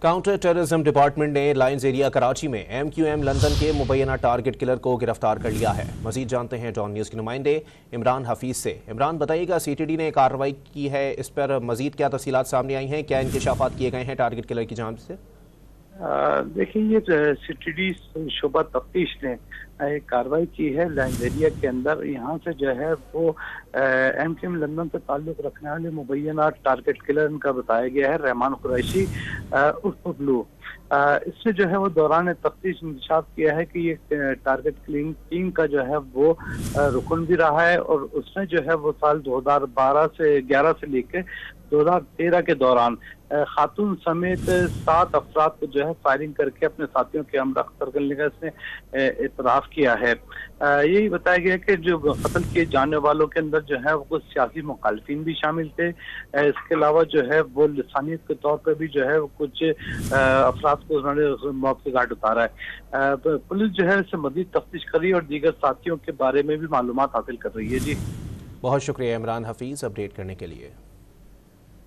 Counter terrorism department ने lines area Karachi में MQM London के मुबैना टारगेट किलर को गिरफ्तार कर लिया है। मजीद जानते हैं डॉन न्यूज़ के नुमाइंदे इमरान हफीज से। इमरान, बताइएगा, CTD ने कार्रवाई की है, इस पर मजीद क्या तफसीलात सामने आई हैं, क्या इंकशाफात किए गए हैं टारगेट किलर की जांच से? देखिए, ये CTD शोबा तफ्तीश ने एक कार्रवाई की है लाइंस एरिया के अंदर। यहाँ से जो है वो MQM लंदन से ताल्लुक रखने वाले मुबैना टारगेट किलर इनका बताया गया है रहमान कुरैशी उर्फ ब्लू। इसने जो है वो दौरान तफ्तीश इंकशाफ किया है कि ये टारगेट किलिंग टीम का जो है वो रुकन भी रहा है और उसने जो है वो साल 2012 से 11 से लेकर 2013 के दौरान खातून समेत 7 अफराद को जो है फायरिंग करके अपने साथियों के हमरा अख्तर करने का इसने इतराफ किया है। यही बताया गया कि जो कत्ल किए जाने वालों के अंदर जो है वो कुछ सियासी मुखालिफिन भी शामिल थे। इसके अलावा जो है वो लिसानियत के तौर पर भी जो है वो कुछ अफराद को उन्होंने मौत के घाट उतारा है। पुलिस जो है इससे मजीद तफ्तीश कर रही है और दीगर साथियों के बारे में भी मालूमात हासिल कर रही है। जी, बहुत शुक्रिया इमरान हफीज अपडेट करने के लिए।